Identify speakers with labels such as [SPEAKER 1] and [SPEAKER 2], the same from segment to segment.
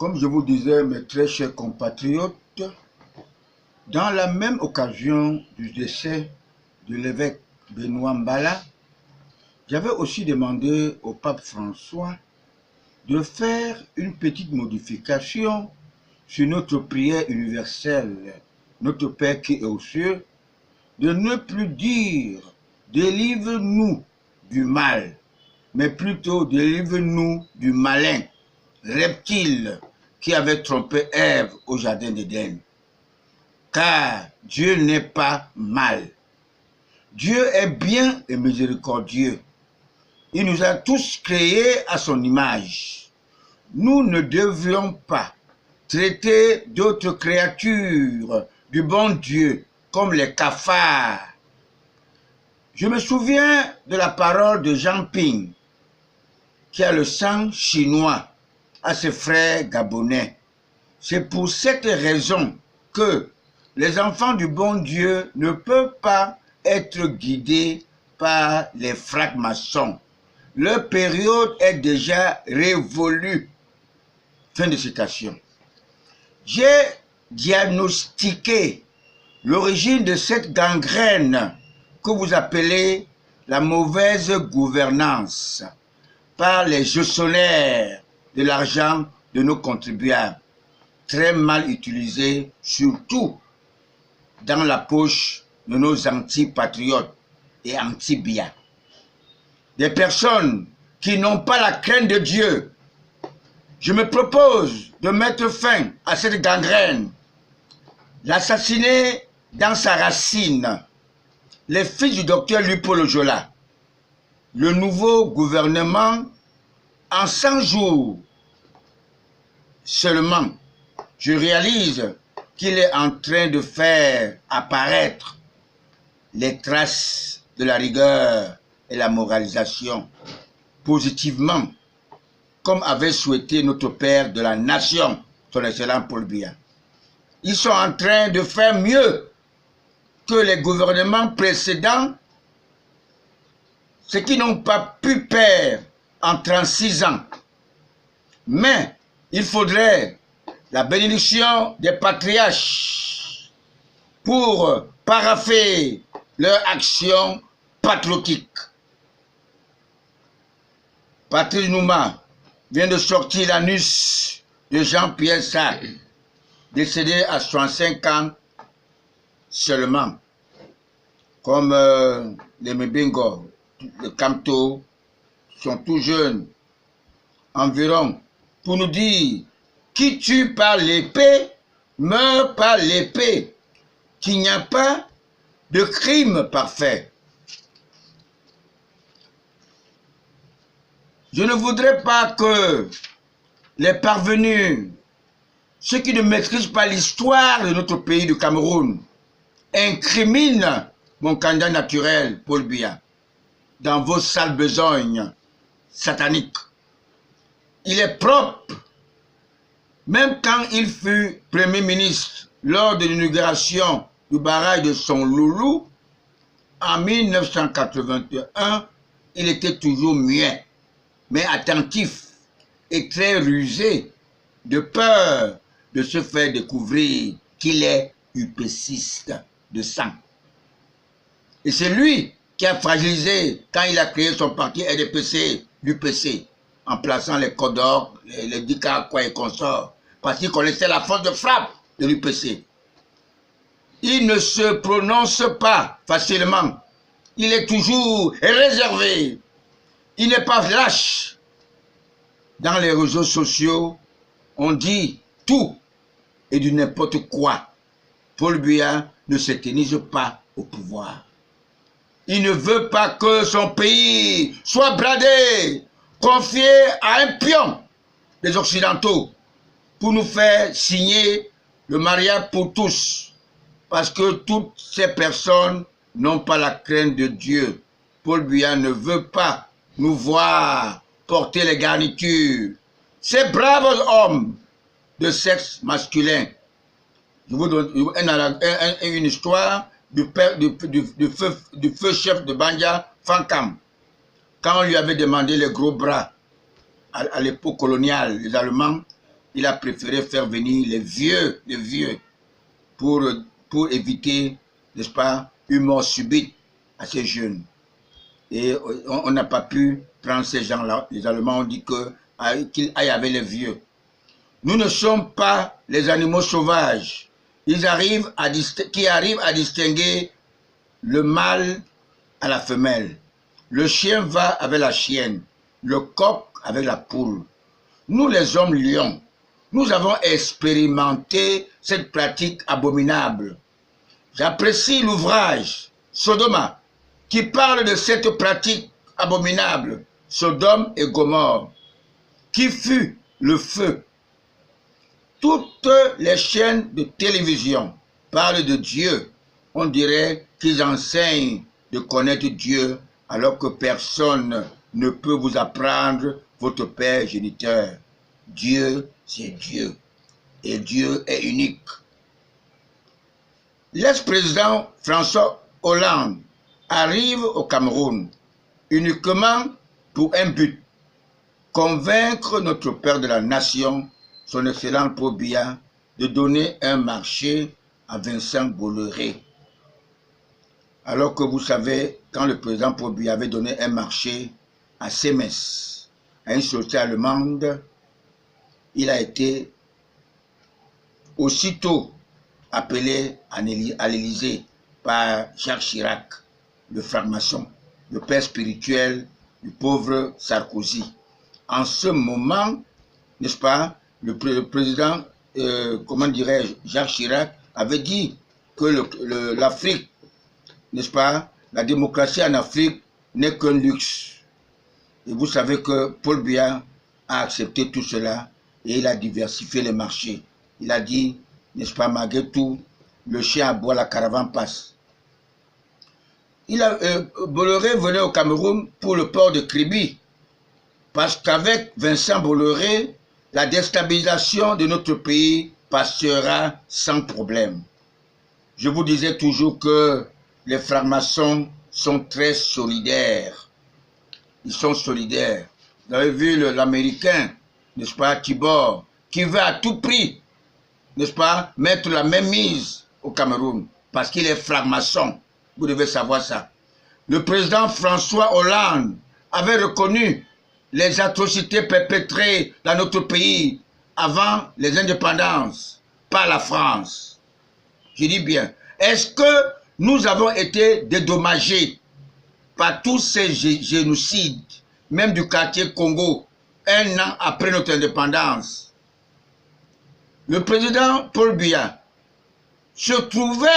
[SPEAKER 1] Comme je vous disais, mes très chers compatriotes, dans la même occasion du décès de l'évêque Benoît Mbala, j'avais aussi demandé au pape François de faire une petite modification sur notre prière universelle, notre Père qui est aux cieux, de ne plus dire « délivre-nous du mal », mais plutôt « délivre-nous du malin », reptile qui avait trompé Ève au jardin d'Éden. Car Dieu n'est pas mal. Dieu est bien et miséricordieux. Il nous a tous créés à son image. Nous ne devions pas traiter d'autres créatures du bon Dieu comme les cafards. Je me souviens de la parole de Jean Ping, qui a le sang chinois, à ses frères gabonais. C'est pour cette raison que les enfants du bon Dieu ne peuvent pas être guidés par les francs-maçons. Leur période est déjà révolue. Fin de citation. J'ai diagnostiqué l'origine de cette gangrène que vous appelez la mauvaise gouvernance par les gestionnaires de l'argent de nos contribuables, très mal utilisé, surtout dans la poche de nos anti-patriotes et anti-biens. Des personnes qui n'ont pas la crainte de Dieu. Je me propose de mettre fin à cette gangrène, l'assassiner dans sa racine, les fils du docteur Lupo Jola. Le nouveau gouvernement, en 100 jours seulement, je réalise qu'il est en train de faire apparaître les traces de la rigueur et la moralisation positivement, comme avait souhaité notre père de la nation, son excellent Paul Biya. Ils sont en train de faire mieux que les gouvernements précédents, ceux qui n'ont pas pu faire en 36 ans. Mais il faudrait la bénédiction des patriarches pour paraffer leur action patriotique. Patrice Nouma vient de sortir l'anus de Jean-Pierre Sarr, décédé à 65 ans seulement, comme les Mbingo, le Kamto, sont tout jeunes, environ, pour nous dire qui tue par l'épée, meurt par l'épée, qu'il n'y a pas de crime parfait. Je ne voudrais pas que les parvenus, ceux qui ne maîtrisent pas l'histoire de notre pays, du Cameroun, incriminent mon candidat naturel, Paul Biya, dans vos sales besognes sataniques. Il est propre. Même quand il fut Premier ministre lors de l'inauguration du barrage de Son Loulou, en 1981, il était toujours muet, mais attentif et très rusé, de peur de se faire découvrir qu'il est UPCiste de sang. Et c'est lui qui a fragilisé quand il a créé son parti RDPC, l'UPC, en plaçant les Kodor, les Dika quoi et consorts, parce qu'il connaissait la force de frappe de l'UPC. Il ne se prononce pas facilement. Il est toujours réservé. Il n'est pas lâche. Dans les réseaux sociaux, on dit tout et du n'importe quoi. Paul Biya ne s'éternise pas au pouvoir. Il ne veut pas que son pays soit bradé, confié à un pion des Occidentaux pour nous faire signer le mariage pour tous. Parce que toutes ces personnes n'ont pas la crainte de Dieu. Paul Biya ne veut pas nous voir porter les garnitures. Ces braves hommes de sexe masculin. Je vous donne une histoire du feu chef de Banja, Fankam. Quand on lui avait demandé les gros bras à l'époque coloniale, les Allemands, il a préféré faire venir les vieux, pour éviter, n'est-ce pas, une mort subite à ces jeunes. Et on n'a pas pu prendre ces gens-là. Les Allemands ont dit qu'ils aillent avec les vieux. Nous ne sommes pas les animaux sauvages. Qui arrivent à distinguer le mâle à la femelle. Le chien va avec la chienne. Le coq avec la poule. Nous les hommes lions, nous avons expérimenté cette pratique abominable. J'apprécie l'ouvrage Sodoma qui parle de cette pratique abominable, Sodome et Gomorrhe, qui fut le feu. Toutes les chaînes de télévision parlent de Dieu. On dirait qu'ils enseignent de connaître Dieu alors que personne ne peut vous apprendre votre Père géniteur. Dieu, c'est Dieu. Et Dieu est unique. L'ex-président François Hollande arrive au Cameroun uniquement pour un but, convaincre notre père de la nation, son excellent Paul Biya, de donner un marché à Vincent Bolloré. Alors que vous savez, quand le président Paul Biya avait donné un marché à Siemens, à une société allemande, il a été aussitôt appelé à l'Élysée par Jacques Chirac, le franc-maçon, le père spirituel du pauvre Sarkozy. En ce moment, n'est-ce pas, le président, comment dirais-je, Jacques Chirac avait dit que l'Afrique, n'est-ce pas, la démocratie en Afrique n'est qu'un luxe. Et vous savez que Paul Biya a accepté tout cela et il a diversifié les marchés. Il a dit, n'est-ce pas, malgré tout, le chien aboie, la caravane passe. Bolloré venait au Cameroun pour le port de Kribi, parce qu'avec Vincent Bolloré, la déstabilisation de notre pays passera sans problème. Je vous disais toujours que les francs-maçons sont très solidaires. Ils sont solidaires. Vous avez vu l'Américain, n'est-ce pas, Tibor, qui veut à tout prix, n'est-ce pas, mettre la même mise au Cameroun, parce qu'il est franc-maçon. Vous devez savoir ça. Le président François Hollande avait reconnu les atrocités perpétrées dans notre pays avant les indépendances par la France. Je dis bien, est-ce que nous avons été dédommagés par tous ces génocides, même du quartier Congo, un an après notre indépendance? Le président Paul Biya se trouvait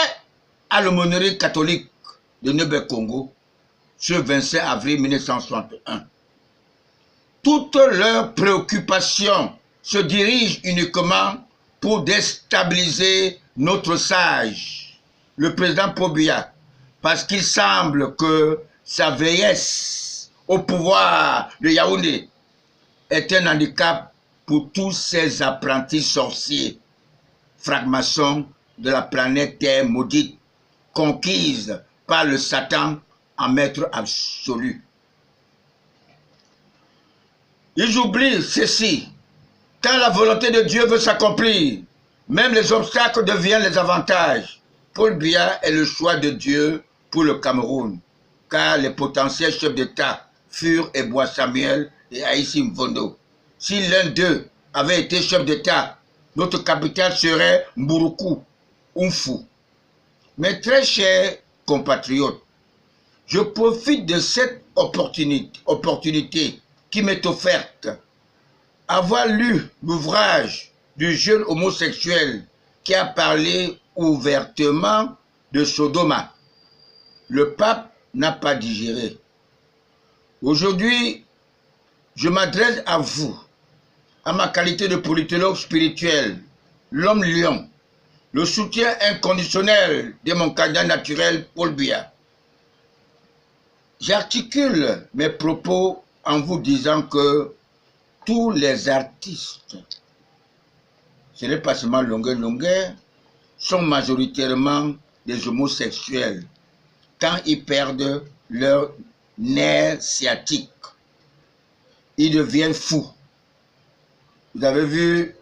[SPEAKER 1] à l'aumônerie catholique de Nebel-Congo ce 25 avril 1961. Toutes leurs préoccupations se dirigent uniquement pour déstabiliser notre sage, le président Paul Biya, parce qu'il semble que sa vieillesse au pouvoir de Yaoundé est un handicap pour tous ces apprentis sorciers, francs-maçons de la planète Terre maudite, conquise par le Satan en maître absolu. Ils oublient ceci. Quand la volonté de Dieu veut s'accomplir, même les obstacles deviennent les avantages. Paul Biya est le choix de Dieu pour le Cameroun, car les potentiels chefs d'État furent Ebois Samuel et Aïssi Mvondo. Si l'un d'eux avait été chef d'État, notre capitale serait Mburuku, Umfu. Mes très chers compatriotes, je profite de cette opportunité qui m'est offerte. Avoir lu l'ouvrage du jeune homosexuel qui a parlé ouvertement de Sodoma, le pape n'a pas digéré. Aujourd'hui, je m'adresse à vous, à ma qualité de politologue spirituel, l'homme lion, le soutien inconditionnel de mon candidat naturel, Paul Biya. J'articule mes propos en vous disant que tous les artistes, ce n'est pas seulement longueur, sont majoritairement des homosexuels quand ils perdent leur nerf sciatique. Ils deviennent fous. Vous avez vu